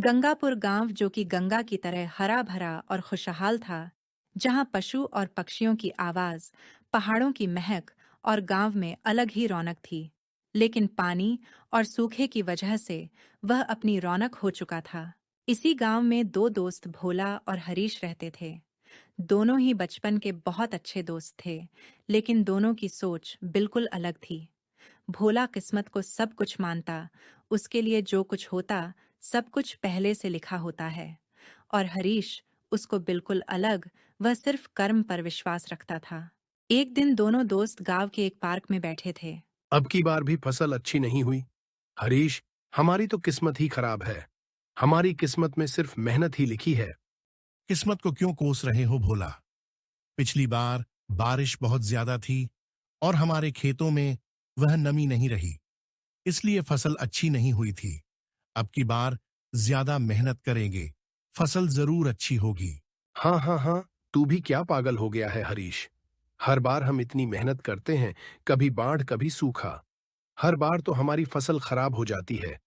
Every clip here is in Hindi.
गंगापुर गांव जो कि गंगा की तरह हरा भरा और खुशहाल था, जहां पशु और पक्षियों की आवाज, पहाड़ों की महक और गांव में अलग ही रौनक थी। लेकिन पानी और सूखे की वजह से वह अपनी रौनक हो चुका था। इसी गांव में दो दोस्त भोला और हरीश रहते थे। दोनों ही बचपन के बहुत अच्छे दोस्त थे, लेकिन दोनों की सोच बिल्कुल अलग थी। भोला किस्मत को सब कुछ मानता, उसके लिए जो कुछ होता सब कुछ पहले से लिखा होता है। और हरीश उसको बिल्कुल अलग, वह सिर्फ कर्म पर विश्वास रखता था। एक दिन दोनों दोस्त गांव के एक पार्क में बैठे थे। अब की बार भी फसल अच्छी नहीं हुई। हरीश, हमारी तो किस्मत ही खराब है। हमारी किस्मत में सिर्फ मेहनत ही लिखी है। किस्मत को क्यों कोस रहे हो भोला? पिछली बार बारिश बहुत ज्यादा थी और हमारे खेतों में वह नमी नहीं रही, इसलिए फसल अच्छी नहीं हुई थी। अब की बार ज्यादा मेहनत करेंगे, फसल जरूर अच्छी होगी। हाँ हाँ हाँ, तू भी क्या पागल हो गया है हरीश। हर बार हम इतनी मेहनत करते हैं, कभी बाढ़ कभी सूखा। हर बार तो हमारी फसल खराब हो जाती है।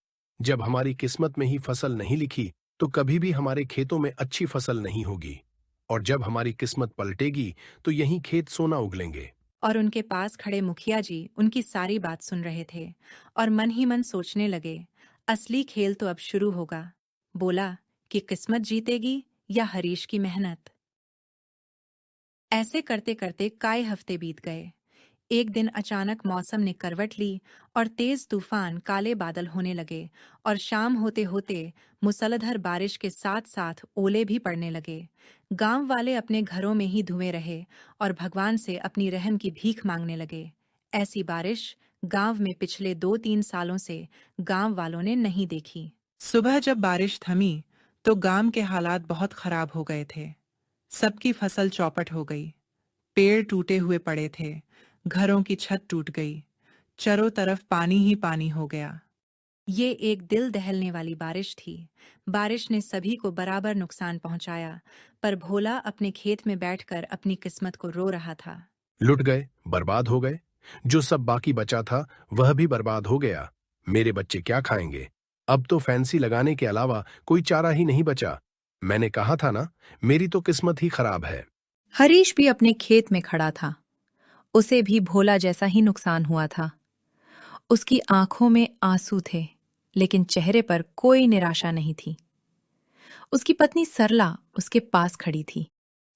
जब हमारी किस्मत में ही फसल नहीं लिखी, तो कभी भी हमारे खेतों में अच्छी फसल नहीं होगी। और जब हमारी किस्मत पलटेगी, तो यहीं खेत सोना उगलेंगे। और उनके पास खड़े मुखिया जी उनकी सारी बात सुन रहे थे और मन ही मन सोचने लगे, असली खेल तो अब शुरू होगा। बोला कि किस्मत जीतेगी या हरीश की मेहनत। ऐसे करते करते कई हफ्ते बीत गए। एक दिन अचानक मौसम ने करवट ली और तेज तूफान, काले बादल होने लगे और शाम होते होते मूसलाधार बारिश के साथ साथ ओले भी पड़ने लगे। गांव वाले अपने घरों में ही धुए रहे और भगवान से अपनी रहम की भीख मांगने लगे। ऐसी बारिश गांव में पिछले 2-3 सालों से गांव वालों ने नहीं देखी। सुबह जब बारिश थमी तो गांव के हालात बहुत खराब हो गए थे। सबकी फसल चौपट हो गई, पेड़ टूटे हुए पड़े थे, घरों की छत टूट गई, चारों तरफ पानी ही पानी हो गया। ये एक दिल दहलने वाली बारिश थी। बारिश ने सभी को बराबर नुकसान पहुंचाया, पर भोला अपने खेत में बैठकर अपनी किस्मत को रो रहा था। लुट गए, बर्बाद हो गए। जो सब बाकी बचा था, वह भी बर्बाद हो गया। मेरे बच्चे क्या खाएंगे? अब तो फैंसी लगाने के अलावा कोई चारा ही नहीं बचा। मैंने कहा था ना, मेरी तो किस्मत ही खराब है। हरीश भी अपने खेत में खड़ा था। उसे भी भोला जैसा ही नुकसान हुआ था। उसकी आंखों में आंसू थे, लेकिन चेहरे पर कोई निराशा नहीं थी। उसकी पत्नी सरला उसके पास खड़ी थी।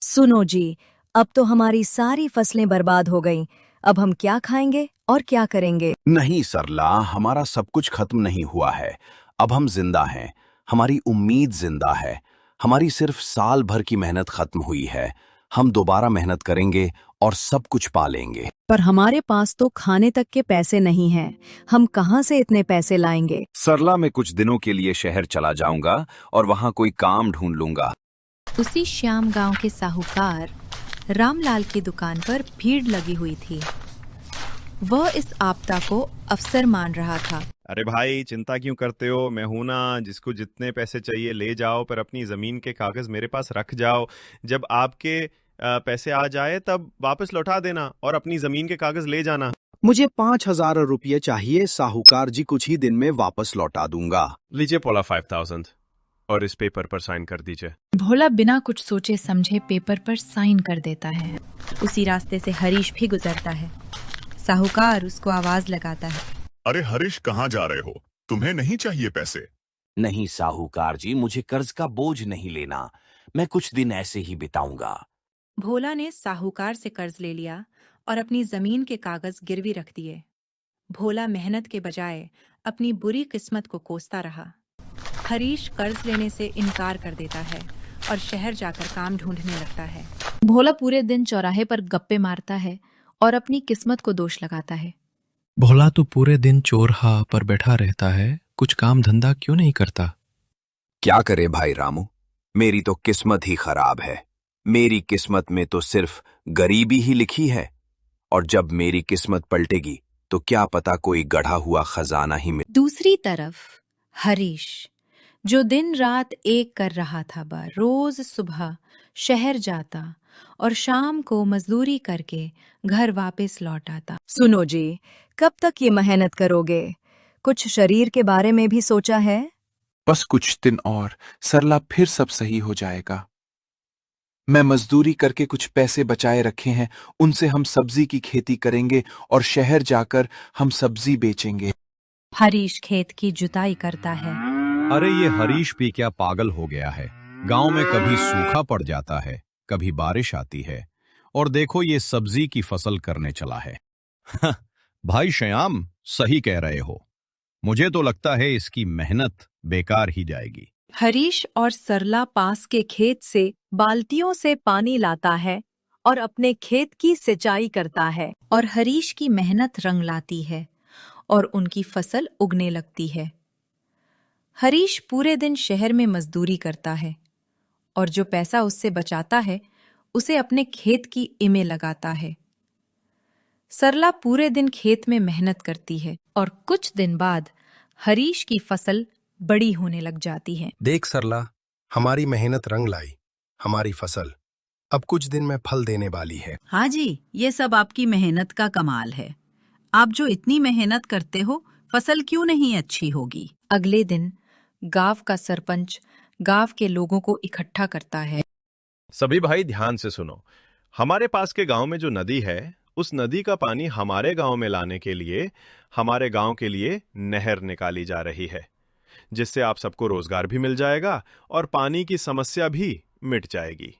सुनो जी, अब तो हमारी सारी फसलें बर्बाद हो गईं। अब हम क्या खाएंगे और क्या करेंगे? नहीं सरला, हमारा सब कुछ खत्म नहीं हुआ है। अब हम जिंदा हैं, हमारी उम्मीद जिंदा है। हमारी सिर्फ साल भर की मेहनत खत्म हुई है। हम दोबारा मेहनत करेंगे और सब कुछ पा लेंगे। पर हमारे पास तो खाने तक के पैसे नहीं हैं। हम कहाँ से इतने पैसे लाएंगे? सरला, मैं कुछ दिनों के लिए शहर चला जाऊंगा और वहां कोई काम ढूंढ लूंगा। उसी श्याम गांव के साहूकार रामलाल की दुकान पर भीड़ लगी हुई थी। वह इस आपदा को अवसर मान रहा था। अरे भाई, चिंता क्यों करते हो? मैं हूं ना, जिसको जितने पैसे चाहिए ले जाओ, पर अपनी जमीन के कागज मेरे पास रख जाओ। जब आपके पैसे आ जाए तब वापस लौटा देना और अपनी जमीन के कागज ले जाना। मुझे 5,000 रुपये चाहिए साहूकार जी, कुछ ही दिन में वापस लौटा दूंगा। लीजिए पोला 5,000 और इस पेपर पर साइन कर दीजिए। भोला बिना कुछ सोचे समझे पेपर पर साइन कर देता है। उसी रास्ते से हरीश भी गुजरता है। साहूकार उसको आवाज लगाता है। अरे हरीश, कहाँ जा रहे हो? तुम्हें नहीं चाहिए पैसे? नहीं साहूकार जी, मुझे कर्ज का बोझ नहीं लेना। मैं कुछ दिन ऐसे ही बिताऊंगा। भोला ने साहूकार से कर्ज ले लिया और अपनी जमीन के कागज गिरवी रख दिए। भोला मेहनत के बजाय अपनी बुरी किस्मत को कोसता रहा। हरीश कर्ज लेने से इनकार कर देता है और शहर जाकर काम ढूंढने लगता है। भोला पूरे दिन चौराहे पर गप्पे मारता है और अपनी किस्मत को दोष लगाता है। भोला तो पूरे दिन चोरहा पर बैठा रहता है, कुछ काम धंधा क्यों नहीं करता? क्या करे भाई रामू, मेरी तो किस्मत ही खराब है। मेरी किस्मत में तो सिर्फ गरीबी ही लिखी है। और जब मेरी किस्मत पलटेगी तो क्या पता कोई गढ़ा हुआ खजाना ही मिले। दूसरी तरफ हरीश, जो दिन रात एक कर रहा था, रोज सुबह शहर जाता और शाम को मजदूरी करके घर वापस लौट आता। सुनो जी, कब तक ये मेहनत करोगे? कुछ शरीर के बारे में भी सोचा है? बस कुछ दिन और सरला फिर सब सही हो जाएगा। मैं मजदूरी करके कुछ पैसे बचाए रखे हैं, उनसे हम सब्जी की खेती करेंगे और शहर जाकर हम सब्जी बेचेंगे। हरीश खेत की जुताई करता है। अरे ये हरीश भी क्या पागल हो गया है। गांव में कभी सूखा पड़ जाता है, कभी बारिश आती है, और देखो ये सब्जी की फसल करने चला है। भाई श्याम, सही कह रहे हो। मुझे तो लगता है इसकी मेहनत बेकार ही जाएगी। हरीश और सरला पास के खेत से बाल्टियों से पानी लाता है और अपने खेत की सिंचाई करता है। और हरीश की मेहनत रंग लाती है और उनकी फसल उगने लगती है। हरीश पूरे दिन शहर में मजदूरी करता है और जो पैसा उससे बचाता है उसे अपने खेत की इमें लगाता है। सरला पूरे दिन खेत में मेहनत करती है और कुछ दिन बाद हरीश की फसल बड़ी होने लग जाती है। देख सरला, हमारी मेहनत रंग लाई। हमारी फसल अब कुछ दिन में फल देने वाली है। हाँ जी, ये सब आपकी मेहनत का कमाल है। आप जो इतनी मेहनत करते हो, फसल क्यों नहीं अच्छी होगी। अगले दिन गांव का सरपंच गांव के लोगों को इकट्ठा करता है। सभी भाई ध्यान से सुनो। हमारे पास के गांव में जो नदी है, उस नदी का पानी हमारे गांव में लाने के लिए हमारे गांव के लिए नहर निकाली जा रही है, जिससे आप सबको रोजगार भी मिल जाएगा और पानी की समस्या भी मिट जाएगी।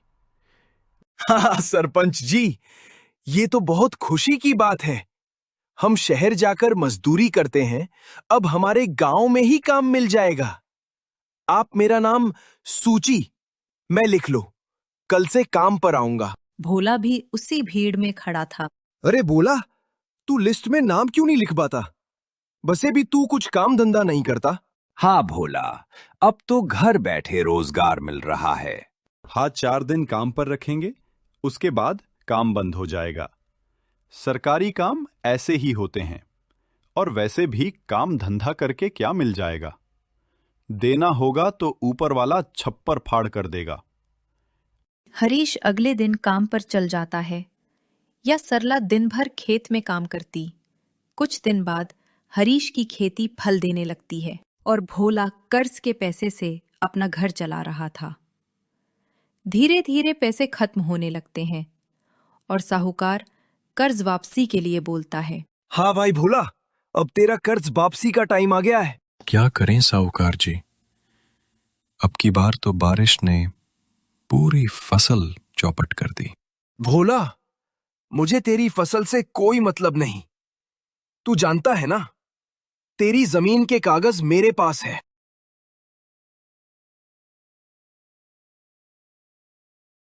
हाँ सरपंच जी, ये तो बहुत खुशी की बात है। हम शहर जाकर मजदूरी करते हैं, अब हमारे गांव में ही काम मिल जाएगा। आप मेरा नाम सूची मैं लिख लो, कल से काम पर आऊंगा। भोला भी उसी भीड़ में खड़ा था। अरे बोला, तू लिस्ट में नाम क्यों नहीं लिख पाता? बसे भी तू कुछ काम धंधा नहीं करता। हाँ भोला, अब तो घर बैठे रोजगार मिल रहा है। हाँ, 4 दिन काम पर रखेंगे, उसके बाद काम बंद हो जाएगा। सरकारी काम ऐसे ही होते हैं, और वैसे भी काम धंधा करके क्या मिल जाएगा। देना होगा तो ऊपर वाला छप्पर फाड़ कर देगा। हरीश अगले दिन काम पर चल जाता है या सरला दिन भर खेत में काम करती। कुछ दिन बाद हरीश की खेती फल देने लगती है और भोला कर्ज के पैसे से अपना घर चला रहा था। धीरे धीरे पैसे खत्म होने लगते हैं और साहूकार कर्ज वापसी के लिए बोलता है। हाँ भाई भोला, अब तेरा कर्ज वापसी का टाइम आ गया है। क्या करें साहूकार जी, अब की बार तो बारिश ने पूरी फसल चौपट कर दी। भोला, मुझे तेरी फसल से कोई मतलब नहीं। तू जानता है ना, तेरी जमीन के कागज मेरे पास है।